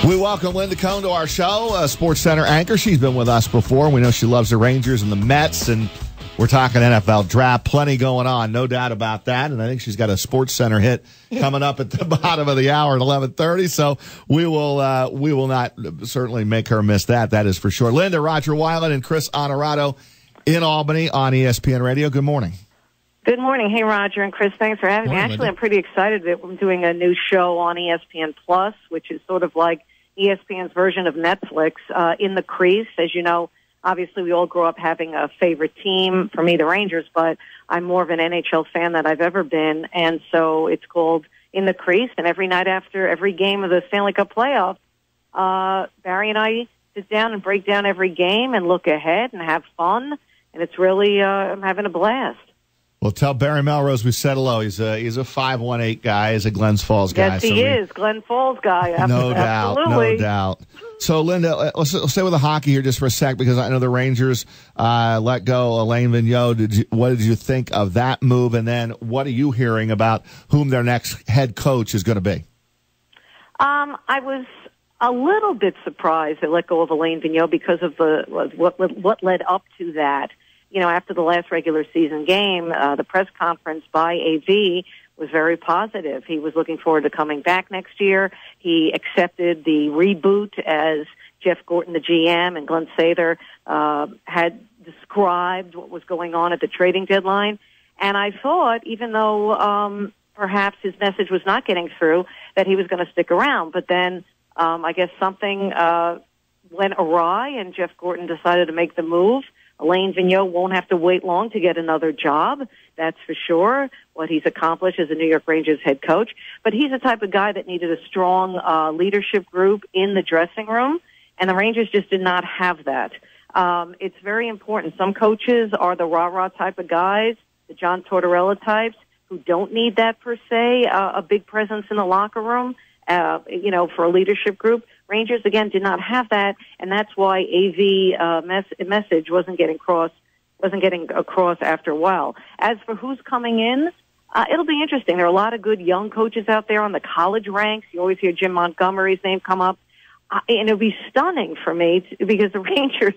We welcome Linda Cohn to our show, Sports Center anchor. She's been with us before. We know she loves the Rangers and the Mets, and we're talking NFL draft. Plenty going on, no doubt about that. And I think she's got a Sports Center hit coming up at the bottom of the hour at 11:30. So we will not certainly make her miss that. That is for sure. Linda, Roger Weiland, and Chris Honorato in Albany on ESPN Radio. Good morning. Good morning. Hey, Roger and Chris. Thanks for having me. Actually, Linda. I'm pretty excited that I'm doing a new show on ESPN Plus, which is sort of like ESPN's version of Netflix, In the Crease. As you know, obviously we all grew up having a favorite team, for me the Rangers, but I'm more of an NHL fan than I've ever been, and so it's called In the Crease, and every night after every game of the Stanley Cup playoffs, Barry and I sit down and break down every game and look ahead and have fun, and it's really, I'm having a blast. Well, tell Barry Melrose we said hello. He's a 518 guy. He's a Glens Falls guy. Yes, he is. Glen Falls guy. No doubt. No doubt. So, Linda, let's stay with the hockey here just for a sec, because I know the Rangers let go Alain Vigneault. What did you think of that move? And then what are you hearing about whom their next head coach is going to be? I was a little bit surprised they let go of Alain Vigneault because of what led up to that. You know, after the last regular season game, the press conference by AV was very positive. He was looking forward to coming back next year. He accepted the reboot as Jeff Gorton, the GM, and Glenn Sather had described what was going on at the trading deadline. And I thought, even though perhaps his message was not getting through, that he was going to stick around. But then I guess something went awry, and Jeff Gorton decided to make the move. Alain Vigneault won't have to wait long to get another job, that's for sure, what he's accomplished as a New York Rangers head coach. But he's the type of guy that needed a strong leadership group in the dressing room, and the Rangers just did not have that. It's very important. Some coaches are the rah-rah type of guys, the John Tortorella types, who don't need that per se, a big presence in the locker room, for a leadership group. Rangers, again, did not have that, and that's why AV message wasn't getting across after a while. As for who's coming in, it'll be interesting. There are a lot of good young coaches out there on the college ranks. You always hear Jim Montgomery's name come up. And it'll be stunning for me because the Rangers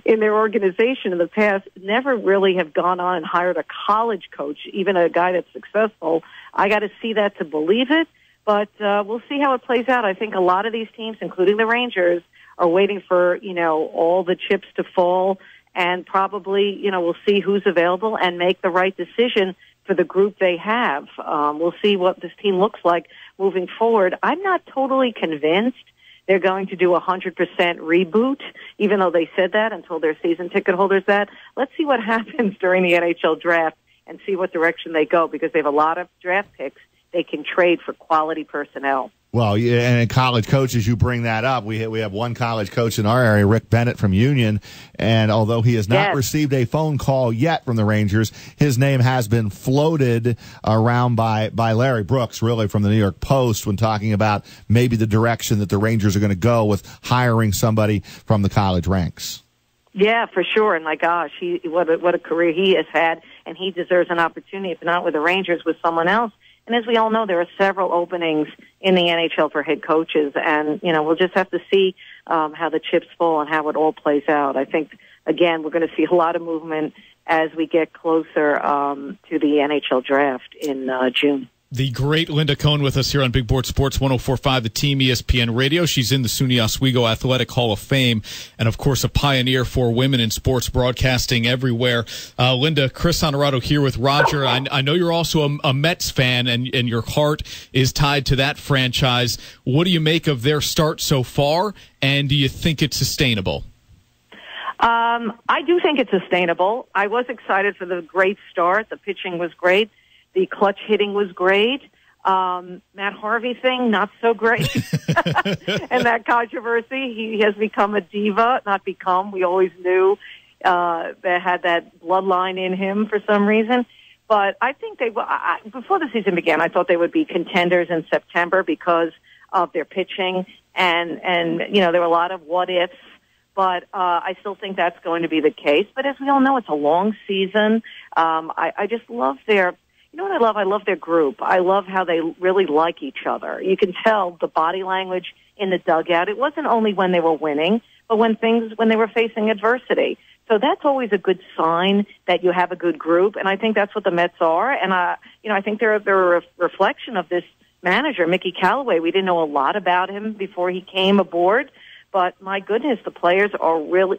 in their organization in the past never really have gone on and hired a college coach, even a guy that's successful. I got to see that to believe it. But we'll see how it plays out. I think a lot of these teams, including the Rangers, are waiting for, all the chips to fall, and probably, we'll see who's available and make the right decision for the group they have. We'll see what this team looks like moving forward. I'm not totally convinced they're going to do a 100% reboot, even though they said that and told their season ticket holders that. Let's see what happens during the NHL draft and see what direction they go, because they have a lot of draft picks they can trade for quality personnel. Well, yeah, and in college coaches, you bring that up. We have one college coach in our area, Rick Bennett from Union, and although he has not received a phone call yet from the Rangers, his name has been floated around by Larry Brooks, really, from the New York Post, when talking about maybe the direction that the Rangers are going to go with hiring somebody from the college ranks. Yeah, for sure. And my gosh, what a career he has had, and he deserves an opportunity, if not with the Rangers, with someone else. And as we all know, there are several openings in the NHL for head coaches, and, we'll just have to see how the chips fall and how it all plays out. I think, again, we're going to see a lot of movement as we get closer to the NHL draft in June. The great Linda Cohn with us here on Big Board Sports 104.5, the Team ESPN Radio. She's in the SUNY Oswego Athletic Hall of Fame and, of course, a pioneer for women in sports broadcasting everywhere. Linda, Chris Honorato here with Roger. I know you're also a Mets fan, and your heart is tied to that franchise. What do you make of their start so far, and do you think it's sustainable? I do think it's sustainable. I was excited for the great start. The pitching was great. The clutch hitting was great. Matt Harvey thing, not so great. And that controversy, he has become a diva. Not become. We always knew that had that bloodline in him for some reason. But I think before the season began, I thought they would be contenders in September because of their pitching. And there were a lot of what ifs. But I still think that's going to be the case. But as we all know, it's a long season. I just love their you know what I love? I love their group. I love how they really like each other. You can tell the body language in the dugout. It wasn't only when they were winning, but when they were facing adversity. So that's always a good sign that you have a good group, and I think that's what the Mets are. And I think they're a reflection of this manager, Mickey Callaway. We didn't know a lot about him before he came aboard, but my goodness, the players are really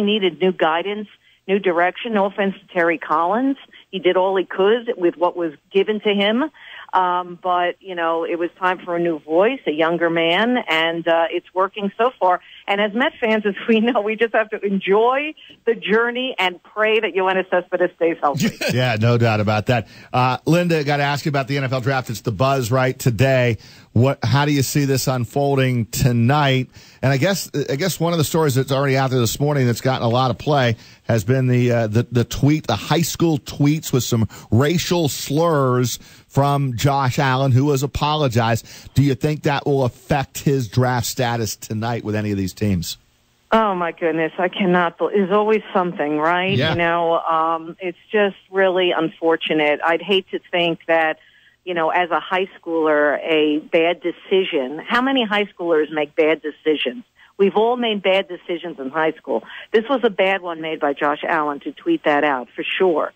needed new guidance, new direction. No offense to Terry Collins. He did all he could with what was given to him. But, it was time for a new voice, a younger man, and it's working so far. And as Met fans, as we know, we just have to enjoy the journey and pray that Yoenis Cespedes stays healthy. Yeah, no doubt about that. Linda, got to ask you about the NFL draft. It's the buzz right today. How do you see this unfolding tonight? And I guess one of the stories that's already out there this morning that's gotten a lot of play has been the tweet, the high school tweets with some racial slurs from Josh Allen, who has apologized. Do you think that will affect his draft status tonight with any of these teams? Oh, my goodness. I cannot believe. There's always something, right? Yeah. It's just really unfortunate. I'd hate to think that, as a high schooler, a bad decision. How many high schoolers make bad decisions? We've all made bad decisions in high school. This was a bad one made by Josh Allen to tweet that out, for sure.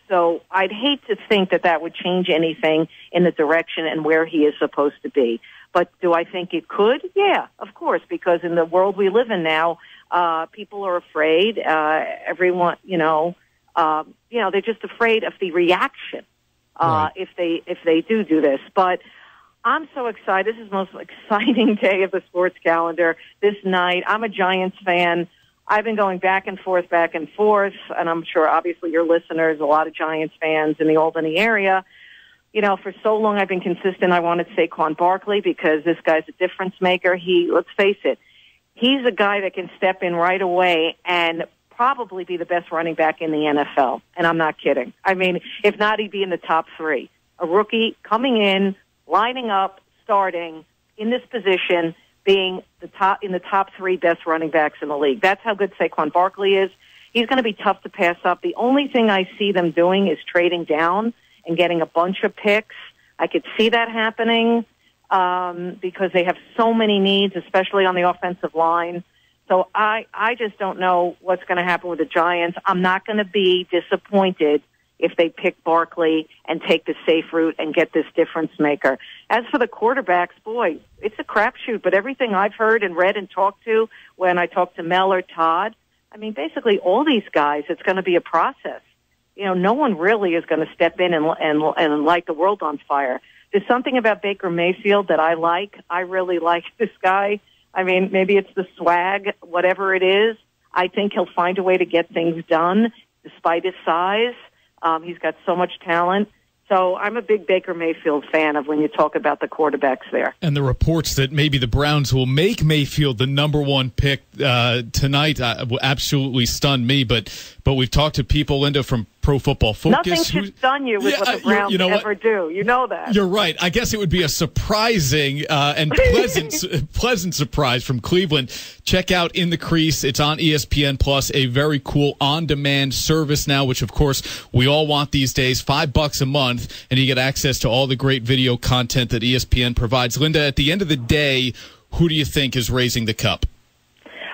So I'd hate to think that would change anything in the direction and where he is supposed to be. But do I think it could? Yeah, of course, because in the world we live in now, people are afraid. Everyone, they're just afraid of the reaction Right. if they do this. But I'm so excited. This is the most exciting day of the sports calendar this night. I'm a Giants fan. I've been going back and forth, and I'm sure obviously your listeners, a lot of Giants fans in the Albany area. For so long I've been consistent. I wanted Saquon Barkley because this guy's a difference maker. Let's face it, he's a guy that can step in right away and probably be the best running back in the NFL. And I'm not kidding. I mean, if not, he'd be in the top 3. A rookie coming in, lining up, starting in this position, being in the top 3 best running backs in the league. That's how good Saquon Barkley is. He's going to be tough to pass up. The only thing I see them doing is trading down and getting a bunch of picks. I could see that happening because they have so many needs, especially on the offensive line. So I just don't know what's going to happen with the Giants. I'm not going to be disappointed if they pick Barkley and take the safe route and get this difference maker. As for the quarterbacks, boy, it's a crapshoot. But everything I've heard and read and talked to when I talk to Mel or Todd, I mean, basically all these guys, it's going to be a process. No one really is going to step in and light the world on fire. There's something about Baker Mayfield that I like. I really like this guy. I mean, maybe it's the swag, whatever it is. I think he'll find a way to get things done despite his size. He's got so much talent. So I'm a big Baker Mayfield fan of when you talk about the quarterbacks there. And the reports that maybe the Browns will make Mayfield the number 1 pick tonight will absolutely stun me. But we've talked to people, Linda, from Pro Football Focus. Nothing should stun you with what the Browns ever do. You know that. You're right. I guess it would be a surprising and pleasant surprise from Cleveland. Check out In the Crease. It's on ESPN Plus, a very cool on-demand service now, which, of course, we all want these days. $5 a month, and you get access to all the great video content that ESPN provides. Linda, at the end of the day, who do you think is raising the cup?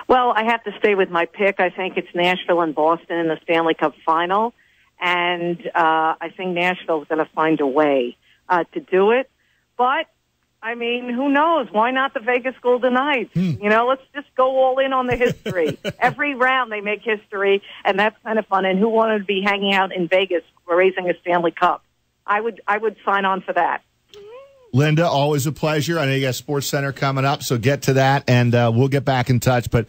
Well, I have to stay with my pick. I think it's Nashville and Boston in the Stanley Cup final. And I think Nashville's going to find a way to do it. But, I mean, who knows? Why not the Vegas Golden Knights? Let's just go all in on the history. Every round they make history, and that's kind of fun. And who wanted to be hanging out in Vegas raising a Stanley Cup? I would sign on for that. Linda, always a pleasure. I know you got Sports Center coming up, so get to that, and we'll get back in touch. But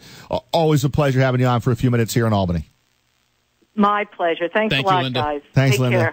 always a pleasure having you on for a few minutes here in Albany. My pleasure. Thanks a lot, Linda. guys. Thanks, Take Linda. care.